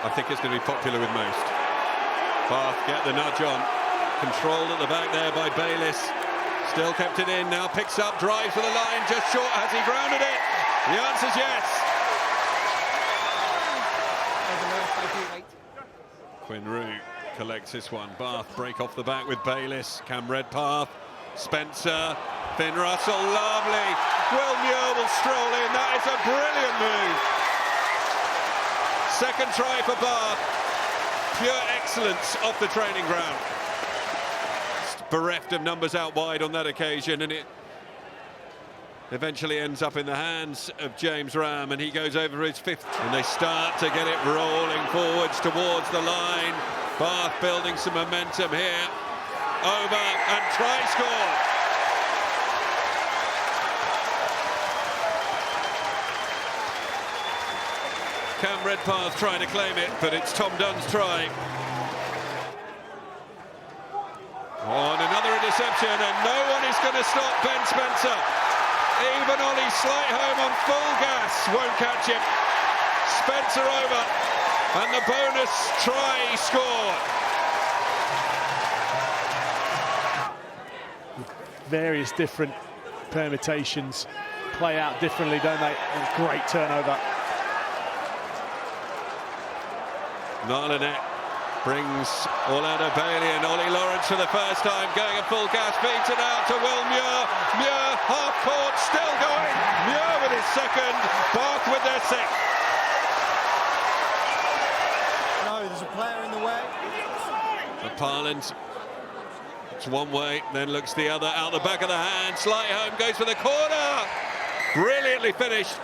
I think it's going to be popular with most. Bath get the nudge on. Controlled at the back there by Bayliss. Still kept it in, now picks up, drives for the line, just short. Has he grounded it? The answer's yes. Quinn Roux collects this one. Bath break off the back with Bayliss. Cam Redpath, Spencer, Finn Russell, lovely. Will Muir will stroll in. That is a brilliant move. Second try for Bath. Pure excellence off the training ground. Bereft of numbers out wide on that occasion, and it eventually ends up in the hands of James Ram, and he goes over his fifth. And they start to get it rolling forwards towards the line. Bath building some momentum here. Over and try score. Cam Redpath trying to claim it, but it's Tom Dunn's try. On another interception, and no one is going to stop Ben Spencer. Even Ollie Slightholme on full gas won't catch him. Spencer over, and the bonus try score. Various different permutations play out differently, don't they? And great turnover. Narlinet brings Orlando Bailey and Ollie Lawrence for the first time, going at full gas, feeds it out to Will Muir. Muir, half court, still going. Muir with his second, Bath with their sixth. No, there's a player in the way. The Parland, it's one way, then looks the other, out the back of the hand. Slightholme goes for the corner. Brilliantly finished.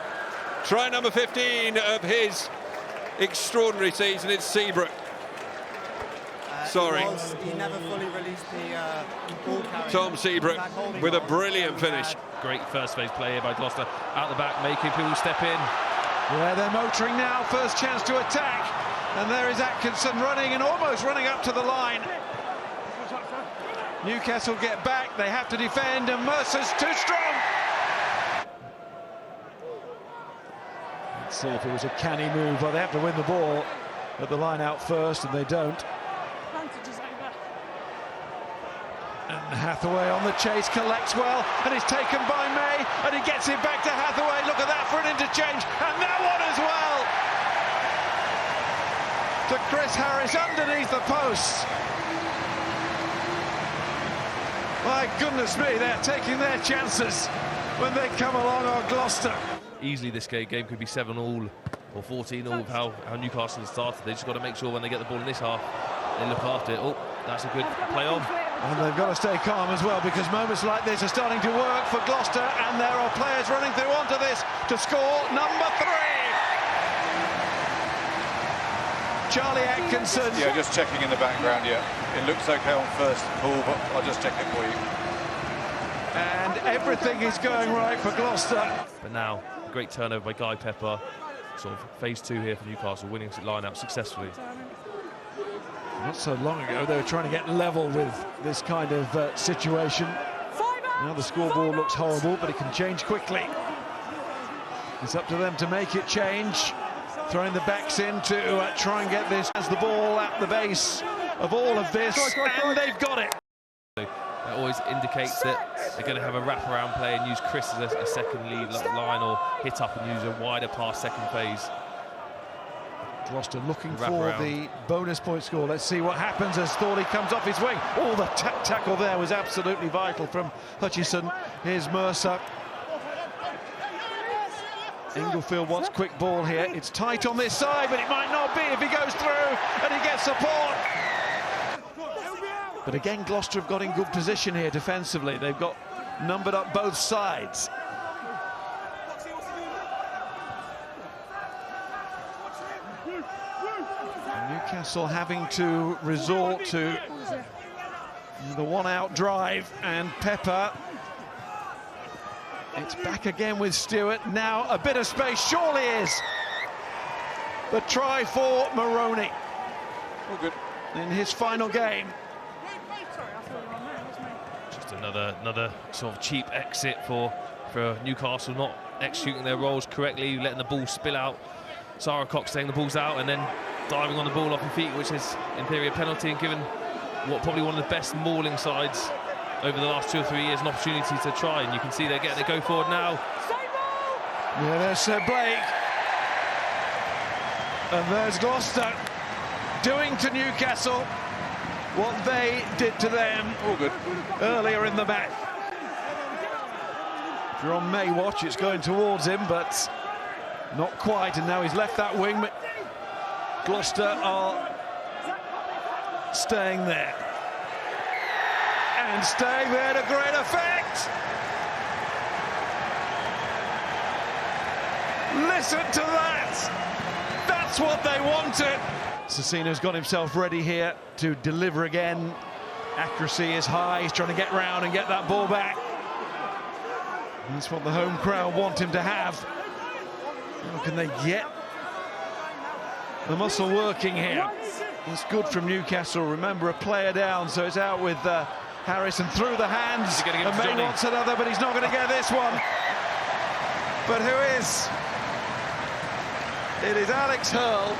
Try number 15 of his extraordinary season. It's Seabrook. Sorry. He never fully released the ball carrier. Tom Seabrook with a brilliant finish. Great first phase play here by Gloucester. Out the back, making people step in. Yeah, they're motoring now. First chance to attack. And there is Atkinson running and almost running up to the line. Newcastle get back. They have to defend, and Mercer's too strong. Let's see if it was a canny move. Well, they have to win the ball at the line out first, and they don't. And Hathaway on the chase, collects well, and is taken by May, and he gets it back to Hathaway. Look at that for an interchange, and that one as well. To Chris Harris underneath the posts. My goodness me, they're taking their chances when they come along on Gloucester. Easily this game could be 7-all or 14-all with how Newcastle has started. They just got to make sure when they get the ball in this half, they look after it. Oh, that's a good play on. And they've got to stay calm as well, because moments like this are starting to work for Gloucester, and there are players running through onto this to score number 3. Charlie Atkinson. Yeah, just checking in the background, yeah. It looks okay on first call, but I'll just check it for you. And everything is going right for Gloucester. But now, a great turnover by Guy Pepper. Sort of phase 2 here for Newcastle, winning line-out successfully. Not so long ago, they were trying to get level with this kind of situation. Now the scoreboard looks horrible, but it can change quickly. It's up to them to make it change. Throwing the backs in to try and get this as the ball at the base of all of this, and they've got it. That always indicates that they're going to have a wraparound play and use Chris as a second lead line, or hit up and use a wider pass second phase. Gloucester looking for the bonus point score. Let's see what happens as Thorley comes off his wing. Oh, the tackle there was absolutely vital from Hutchison. Here's Mercer. Inglefield wants quick ball here. It's tight on this side, but it might not be if he goes through and he gets support. But again, Gloucester have got in good position here defensively. They've got numbered up both sides. Newcastle having to resort to the one-out drive, and Pepper. It's back again with Stewart. Now a bit of space, surely is. The try for Maroney. All good. In his final game. Just another sort of cheap exit for Newcastle, not executing their roles correctly, letting the ball spill out. Sarah Cox saying the ball's out, and then diving on the ball off your feet, which is in theory a penalty, and given what probably one of the best mauling sides over the last 2 or 3 years an opportunity to try, and you can see they're getting to go forward now. Yeah, there's Blake. And there's Gloucester doing to Newcastle what they did to them earlier in the match. If you're on May watch, it's going towards him, but not quite, and now he's left that wing. Gloucester are staying there. And staying there to great effect. Listen to that. That's what they wanted. Cecino's got himself ready here to deliver again. Accuracy is high. He's trying to get round and get that ball back. That's what the home crowd want him to have. How can they get the muscle working here? It's good from Newcastle. Remember, a player down, so it's out with Harris and through the hands. And May wants another, but he's not going to get this one. But who is? It is Alex Hurl.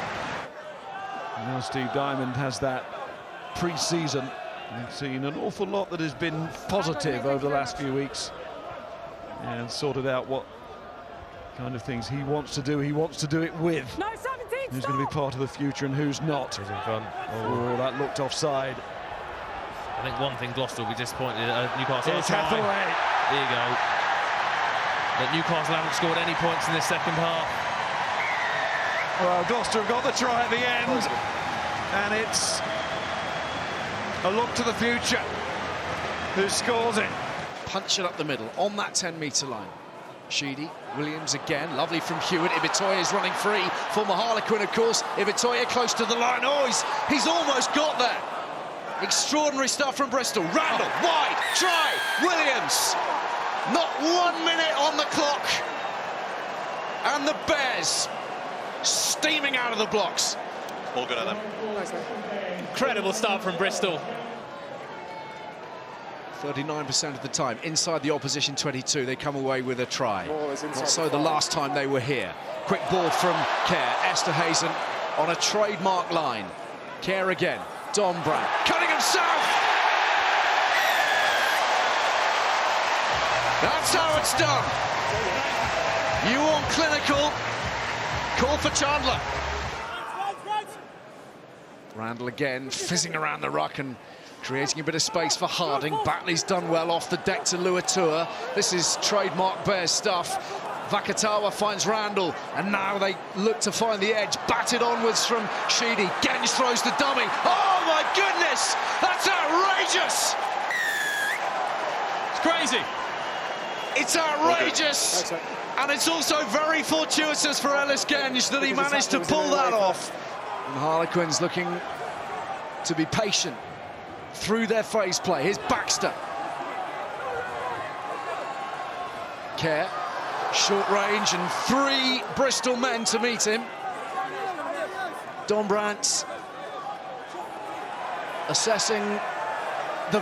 Now Steve Diamond has that pre-season. We've seen an awful lot that has been positive over the last few weeks, and sorted out what kind of things he wants to do. He wants to do it with. No, 17, who's going to be part of the future and who's not. He's in front. Oh, that looked offside. I think one thing Gloucester will be disappointed at Newcastle. It's Hathaway. There you go. That Newcastle haven't scored any points in the second half. Well, Gloucester have got the try at the end, and it's a look to the future. Who scores it? Punch it up the middle on that 10-metre line. Sheedy, Williams again, lovely from Hewitt. Ibitoye is running free. Former Harlequin, of course. Ibitoye close to the line. Oh, he's almost got there. Extraordinary stuff from Bristol. Randall, wide, try, Williams. Not 1 minute on the clock. And the Bears steaming out of the blocks. All good at them. Incredible start from Bristol. 39% of the time inside the opposition 22, they come away with a try. Not so the last time they were here. Quick ball from Kerr. Esterhazen on a trademark line. Kerr again. Dombrandt cutting himself. That's how it's done. You want clinical? Call for Chandler. Randall again, fizzing around the ruck and creating a bit of space for Harding. Batley's done well off the deck to Luatua. This is trademark Bears stuff. Vakatawa finds Randall, and now they look to find the edge. Batted onwards from Sheedy. Genge throws the dummy. Oh my goodness! That's outrageous! It's crazy. It's outrageous! And it's also very fortuitous for Ellis Genge that he managed to pull that off. And Harlequins looking to be patient through their phase play. Here's Baxter. Kerr, short range, and 3 Bristol men to meet him. Dombrandt assessing the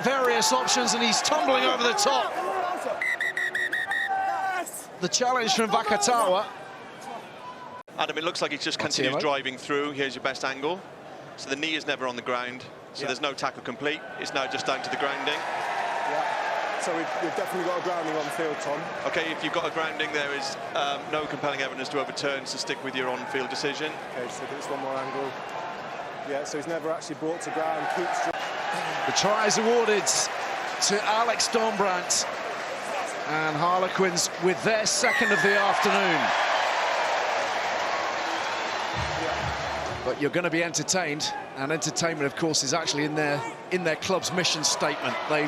various options, and he's tumbling over the top. The challenge from Vakatawa. Adam, it looks like he's just continued driving through. Here's your best angle. So the knee is never on the ground. So there's no tackle complete. It's now just down to the grounding. Yeah. So we've definitely got a grounding on field, Tom. OK, if you've got a grounding, there is no compelling evidence to overturn, so stick with your on-field decision. OK, so there's one more angle. Yeah, so he's never actually brought to ground. Keeps... The try is awarded to Alex Dombrandt. And Harlequins with their second of the afternoon. But you're going to be entertained, and entertainment, of course, is actually in their club's mission statement. They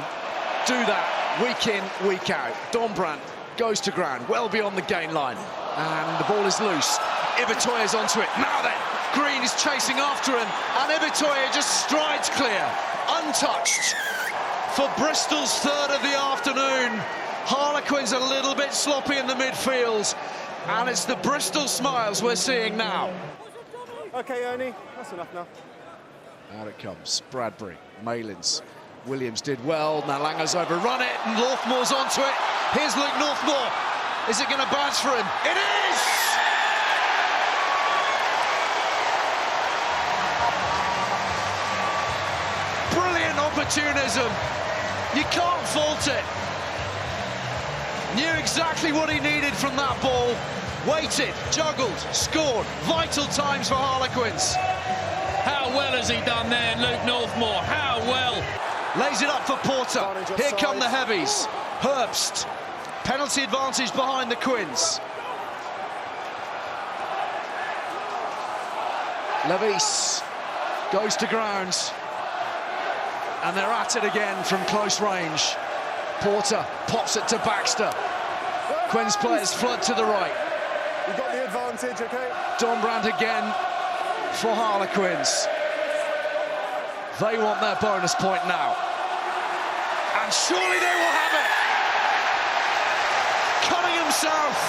do that week in, week out. Dombrandt goes to ground, well beyond the gain line, and the ball is loose. Ibitoye is onto it. Now then, Green is chasing after him, and Ibitoye just strides clear, untouched, for Bristol's third of the afternoon. Harlequins a little bit sloppy in the midfield, and it's the Bristol smiles we're seeing now. OK, Ernie, that's enough now. Out it comes, Bradbury, Malins, Williams did well, now Langer's overrun it, and Northmore's onto it. Here's Luke Northmore. Is it going to bounce for him? It is! opportunism. You can't fault it. Knew exactly what he needed from that ball. Waited, juggled, scored. Vital times for Harlequins. How well has he done there, Luke Northmore? How well? Lays it up for Porter. Here come the heavies. Herbst. Penalty advantage behind the Quins. Levis goes to ground. And they're at it again from close range. Porter pops it to Baxter. Quins players flood to the right. You got the advantage, okay? Dombrand again for Harlequins. They want their bonus point now. And surely they will have it. Cunningham South.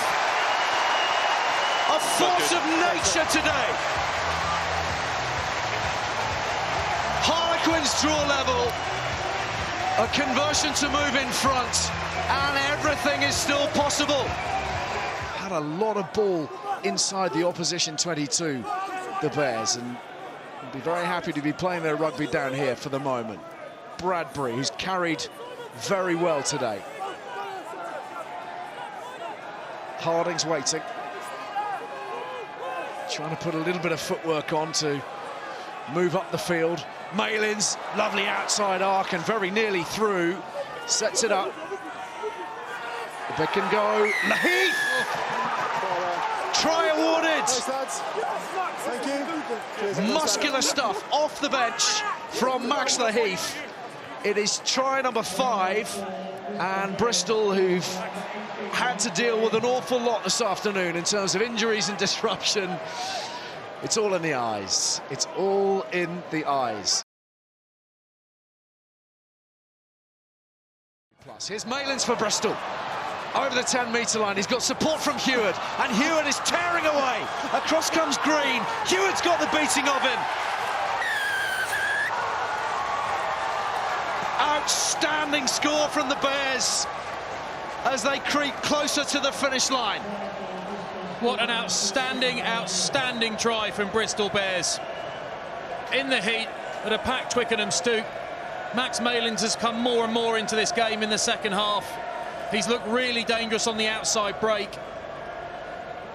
A force of nature today. Harlequins draw level. A conversion to move in front. And everything is still possible. Had a lot of ball inside the opposition 22, the Bears, and will be very happy to be playing their rugby down here for the moment. Bradbury, who's carried very well today. Harding's waiting. Trying to put a little bit of footwork on to move up the field. Malin's lovely outside arc and very nearly through. Sets it up. They can go. Laheath! Try awarded. Thank you. Muscular stuff off the bench from Max Laheath. It is try number 5, and Bristol, who've had to deal with an awful lot this afternoon in terms of injuries and disruption. It's all in the eyes. It's all in the eyes. Plus, here's Malins for Bristol. Over the 10-metre line, he's got support from Heward, and Heward is tearing away. Across comes Green. Heward's got the beating of him. Outstanding score from the Bears as they creep closer to the finish line. What an outstanding, outstanding try from Bristol Bears. In the heat at a packed Twickenham Stoke, Max Malins has come more and more into this game in the second half. He's looked really dangerous on the outside break.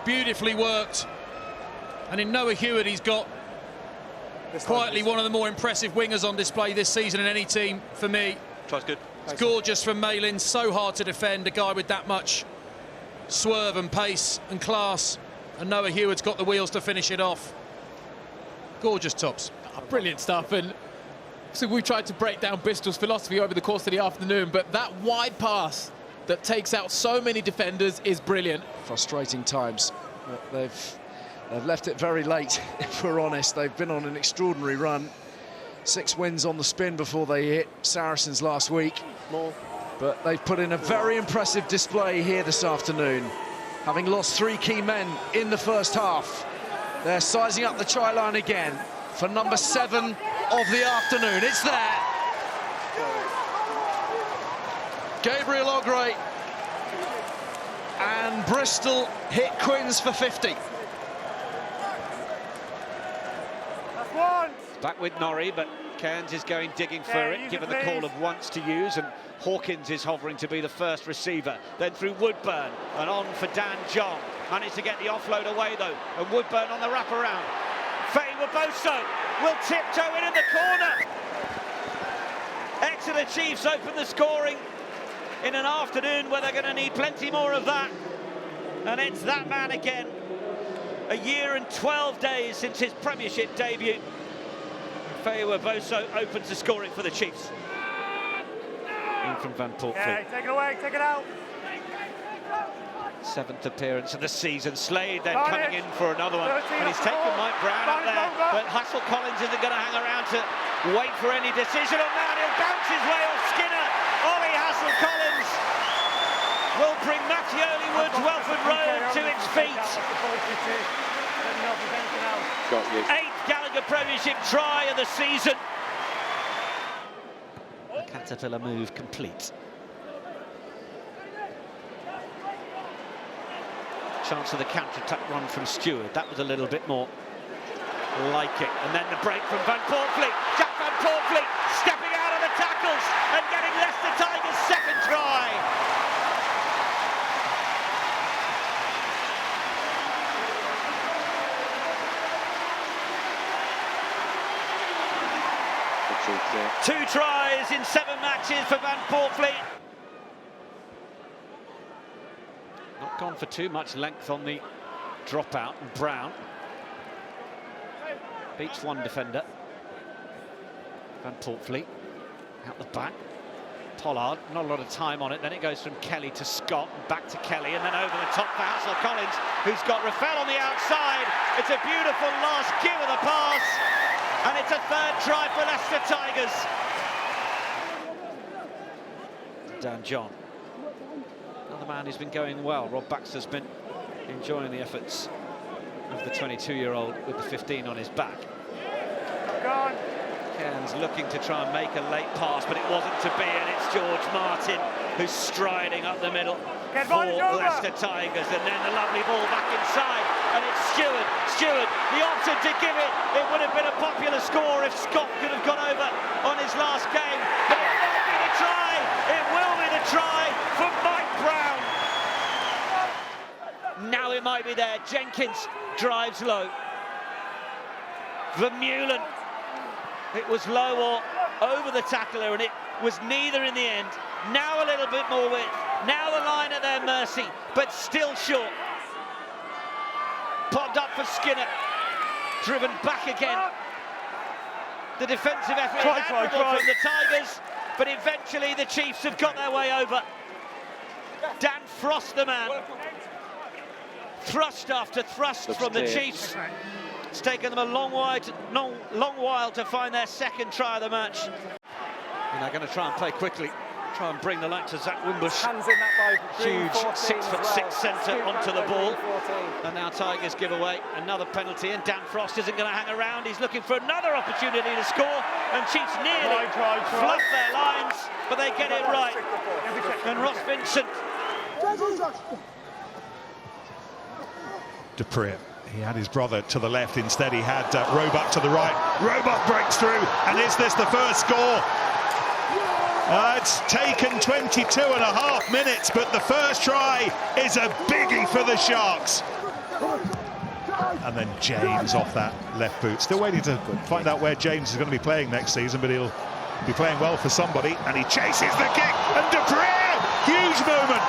Beautifully worked. And in Noah Heward, he's got quietly one of the more impressive wingers on display this season in any team for me. Tries good. It's gorgeous from Malin, so hard to defend, a guy with that much swerve and pace and class. And Noah Heward's got the wheels to finish it off. Gorgeous tops. Brilliant stuff. And so we tried to break down Bristol's philosophy over the course of the afternoon, but that wide pass that takes out so many defenders is brilliant. Frustrating times. But they've left it very late, if we're honest. They've been on an extraordinary run. 6 wins on the spin before they hit Saracens last week. But they've put in a very impressive display here this afternoon, having lost 3 key men in the first half. They're sizing up the try line again for number 7 of the afternoon. It's there. Gabriel Ogre, and Bristol hit Quins for 50. Back with Norrie, but Cairns is going digging for it, given the call of once to use, and Hawkins is hovering to be the first receiver. Then through Woodburn, and on for Dan John. Managed to get the offload away, though, and Woodburn on the wraparound. Faye Waboso will tiptoe in the corner. Exeter Chiefs open the scoring in an afternoon where they're going to need plenty more of that. And it's that man again. A year and 12 days since his Premiership debut. Faye Waboso opens the scoring for the Chiefs. In from Van Portfleet. Yeah, take it away, take it out. 7th appearance of the season. Slade then coming in for another one. And he's taken Mike Brown up there. But Hassel Collins isn't going to hang around to wait for any decision on that. He'll bounce his way off Skinner. Ollie Hassel Collins will bring Mattioli Woods Welford Road to its feet. Got you. 8th Gallagher Premiership try of the season. The Caterpillar move complete. Chance of the counter-attack run from Stewart. That was a little bit more like it. And then the break from Van Portfleet. Jack Van Portfleet stepping out of the tackles and getting Leicester Tigers' second try. Two tries in 7 matches for Van Portfleet. Not gone for too much length on the dropout, and Brown beats one defender. Van Portfleet out the back. Pollard, not a lot of time on it. Then it goes from Kelly to Scott, back to Kelly, and then over the top for Hassel Collins, who's got Rafael on the outside. It's a beautiful last give of the pass, and it's a third try for Leicester Tigers. Dan John, another man who's been going well. Rob Baxter's been enjoying the efforts of the 22-year-old with the 15 on his back. Cairns looking to try and make a late pass, but it wasn't to be, and it's George Martin who's striding up the middle for Leicester Tigers, and then the lovely ball back inside, and it's Stewart, the option to give it. It would have been a popular score if Scott could have gone over on his last game, but it will be the try. It will be the try for Mike Brown. Now it might be there. Jenkins drives low. Vermeulen. It was low or over the tackler, and it was neither in the end. Now a little bit more width. Now the line at their mercy, but still short. Popped up for Skinner. Driven back again. The defensive effort is admirable from the Tigers, but eventually the Chiefs have got their way over. Dan Frost, the man. Thrust after thrust from the Chiefs. It's taken them a long while to find their second try of the match. And they're going to try and play quickly, try and bring the likes of Zach Wimbush, huge 6'6" centre, onto the ball. And now Tigers give away another penalty, and Dan Frost isn't going to hang around. He's looking for another opportunity to score, and Chiefs nearly fluff their lines, but they get it right. And Ross Vincent. Prem. He had his brother to the left, instead he had Roebuck to the right. Roebuck breaks through, and is this the first score? It's taken 22.5 minutes, but the first try is a biggie for the Sharks. And then James off that left boot. Still waiting to find out where James is going to be playing next season, but he'll be playing well for somebody. And he chases the kick, and Prem, huge moment.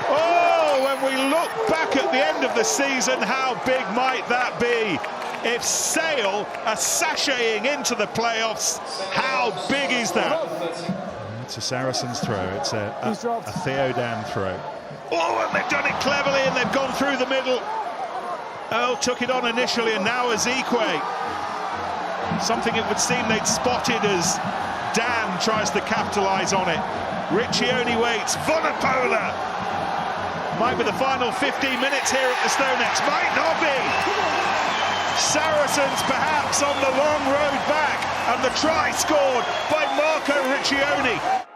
Oh, when we look back at the end of the season, how big might that be? If Sale are sashaying into the playoffs, how big is that? It's a Saracens throw. It's a Theodan throw. Oh, and they've done it cleverly, and they've gone through the middle. Earl took it on initially, and now Ezekwe. Something it would seem they'd spotted as Dan tries to capitalise on it. Riccione waits. Vunipola might be the final 15 minutes here at the Stonex. Might not be. Saracens perhaps on the long road back, and the try scored by Marco Riccione.